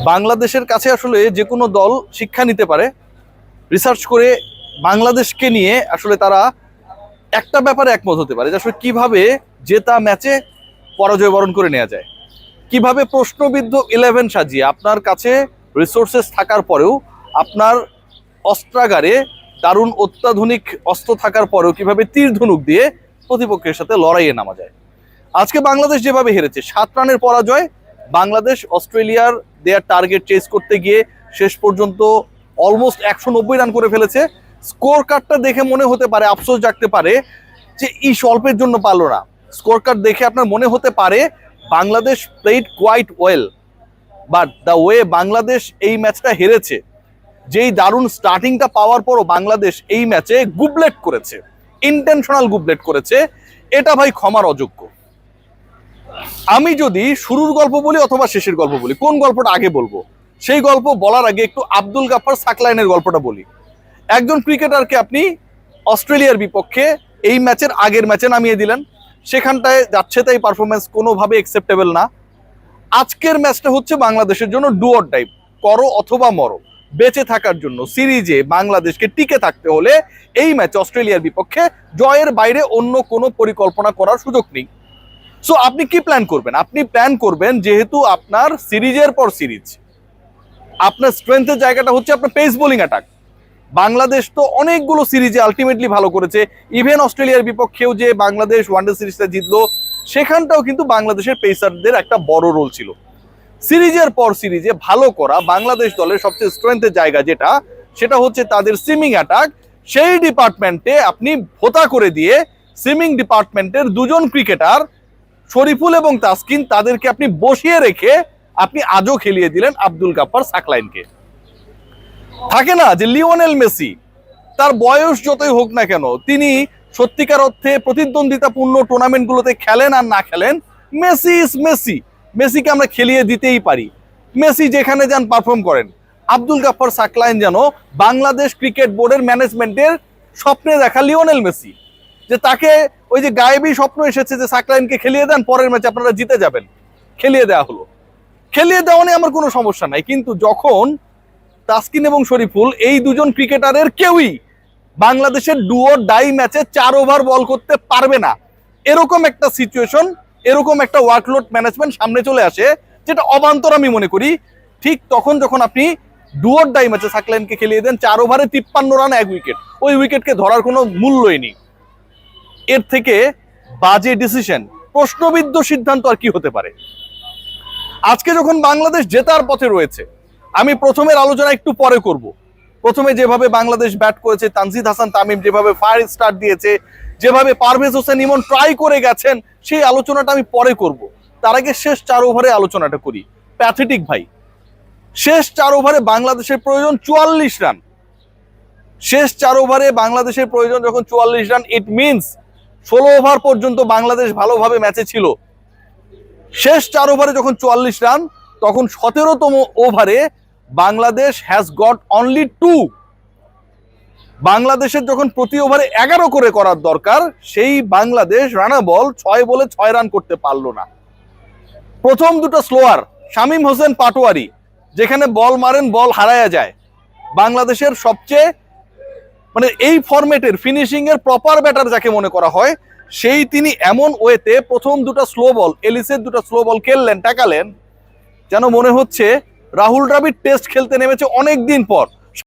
বাংলাদেশের কাছে আসলে যে কোনো দল শিক্ষা নিতে পারে। রিসার্চ করে বাংলাদেশকে নিয়ে আসলে তারা একটা ব্যাপারে একমত হতে পারে যে আসলে কিভাবে জেতা ম্যাচে পরাজয় বরণ করে নেওয়া যায়, কিভাবে প্রশ্নবিদ্ধ 11 সাজিয়ে আপনার কাছে রিসোর্সেস থাকার পরেও, আপনার অস্ত্রাগারে দারুণ অত্যাধুনিক অস্ত্র থাকার পরেও কিভাবে তীর ধনুক দিয়ে প্রতিপক্ষের সাথে লড়াইয়ে নামা যায়। আজকে বাংলাদেশ যেভাবে হেরেছে, 7 রানের পরাজয়, বাংলাদেশ অস্ট্রেলিয়ার দেয়ার টার্গেট চেস করতে গিয়ে শেষ পর্যন্ত অলমোস্ট 190 রান করে ফেলেছে। স্কোর কার্ডটা দেখে মনে হতে পারে, আফসোস জাগতে পারে যে এই স্বল্পের জন্য পারলো না। স্কোর কার্ড দেখে আপনার মনে হতে পারে Bangladesh played quite well, but the way Bangladesh এই ম্যাচটা হেরেছে, যেই দারুণ স্টার্টিংটা পাওয়ার পরও বাংলাদেশ এই ম্যাচে গুবলেট করেছে, ইন্টেনশনাল গুবলেট করেছে, এটা ভাই ক্ষমার অযোগ্য। আমি যদি শুরুর গল্প বলি অথবা শেষের গল্প বলি, কোন গল্পটা আগে বলবো? সেই গল্প বলার আগে একটু আব্দুল গাফফার সাকলাইনের গল্পটা বলি। একজন ক্রিকেটারকে আপনি অস্ট্রেলিয়ার বিপক্ষে এই ম্যাচের আগের ম্যাচে নামিয়ে দিলেন, সেখানটায় যাচ্ছে তাই পারফরমেন্স কোনোভাবে অ্যাকসেপ্টেবল না। আজকের ম্যাচটা হচ্ছে বাংলাদেশের জন্য ডু অর ডাই, করো অথবা মরো। বেঁচে থাকার জন্য সিরিজে বাংলাদেশকে টিকে থাকতে হলে এই ম্যাচ অস্ট্রেলিয়ার বিপক্ষে জয়ের বাইরে অন্য কোনো পরিকল্পনা করার সুযোগ নেই। সো আপনি কি প্ল্যান করবেন? আপনি প্ল্যান করবেন, যেহেতু আপনার সিরিজের পর সিরিজ আপনার স্ট্রেংথের জায়গাটা হচ্ছে আপনার পেস বোলিং অ্যাটাক। বাংলাদেশ তো অনেকগুলো সিরিজে আলটিমেটলি ভালো করেছে, ইভেন অস্ট্রেলিয়ার বিপক্ষেও যে বাংলাদেশ ওয়ানডে সিরিজটা জিতলো, সেখানটাও কিন্তু বাংলাদেশের পেসারদের একটা বড় রোল ছিল। সিরিজের পর সিরিজে ভালো করা বাংলাদেশ দলের সবচেয়ে স্ট্রেংথের জায়গা যেটা, সেটা হচ্ছে তাদের সুইমিং অ্যাটাক। সেই ডিপার্টমেন্টে আপনি ভোতা করে দিয়ে সুইমিং ডিপার্টমেন্টের দুজন ক্রিকেটার শরীফুল এবং তাসকিন, তাদেরকে আপনি বসিয়ে রেখে আপনি আজও খেলিয়ে দিলেন আব্দুল গাফফার সাকলাইনকে। থাকে না যে লিওনেল মেসি, তার বয়স যতই হোক না কেন, তিনি সত্যিকার অর্থে প্রতিদ্বন্দ্বিতাপূর্ণ টুর্নামেন্টগুলোতে খেলেন আর না খেলেন, মেসি ইজ মেসি। মেসিকে আমরা খেলিয়ে দিতেই পারি, মেসি যেখানে যান পারফর্ম করেন। আব্দুল গাফফার সাকলাইন যেন বাংলাদেশ ক্রিকেট বোর্ডের ম্যানেজমেন্টের স্বপ্নে দেখা লিওনেল মেসি, যে তাকে ওই যে গায়েবী স্বপ্ন এসেছে যে সাকলাইনকে খেলিয়ে দেন, পরের ম্যাচে আপনারা জিতে যাবেন, খেলিয়ে দেওয়া হলো। খেলিয়ে দেওয়া নিয়ে আমার কোনো সমস্যা নাই, কিন্তু যখন তাসকিন এবং শরীফুল এই দুজন ক্রিকেটারের কেউই বাংলাদেশের ডু অর ডাই ম্যাচে 4 ওভার বল করতে পারবে না, এরকম একটা সিচুয়েশন, এরকম একটা ওয়ার্কলোড ম্যানেজমেন্ট সামনে চলে আসে, যেটা অবান্তর আমি মনে করি। ঠিক তখন যখন আপনি ডু অর ডাই ম্যাচে সাকলাইনকে খেলিয়ে দেন 4 ওভারে 53 রান 1 উইকেট, ওই উইকেটকে ধরার কোনো মূল্যই নেই। এর থেকে বাজে ডিসিশন, প্রশ্নবিদ্ধ সিদ্ধান্ত আর কি হতে পারে? আজকে যখন বাংলাদেশ জেতার পথে রয়েছে, আমি প্রথমের আলোচনা একটু পরে করব। প্রথমে যেভাবে বাংলাদেশ ব্যাট করেছে, তানজিদ হাসান তামিম যেভাবে ফায়ার স্টার্ট দিয়েছে, যেভাবে পারভেজ হোসেন ইমন ট্রাই করে গেছেন, সেই আলোচনাটা আমি পরে করব। তার আগে শেষ 4 ওভারে আলোচনাটা করি। প্যাথেটিক ভাই, শেষ 4 ওভারে বাংলাদেশের প্রয়োজন 44 রান। শেষ 4 ওভারে বাংলাদেশের প্রয়োজন যখন 44 রান, ইট মিনস 16 ওভার পর্যন্ত বাংলাদেশ ভালোভাবে ম্যাচে ছিল। শেষ 4 ওভারে যখন 44 রান, তখন 17তম ওভারে বাংলাদেশ হ্যাজ গট অনলি 2। বাংলাদেশের যখন প্রতি ওভারে 11 করে করার দরকার, সেই বাংলাদেশ রানা বল 6 বলে 6 রান করতে পারলো না। প্রথম দুটো স্লোয়ার, শামীম হোসেন পাটোয়ারি যেখানে বল মারেন বল হারায়া যায়। বাংলাদেশের সবচেয়ে মানে এই ফরম্যাটের ফিনিশিং এর প্রপার ব্যাটার যাকে মনে করা হয়, সেই তিনি এমন ওয়েতে প্রথম দুটো স্লো বল, এলিসের দুটো স্লো বল খেললেন, টাকালেন, যেন মনে হচ্ছে রাহুল দ্রাবিড় টেস্ট খেলতে নেমেছে অনেক দিন পর।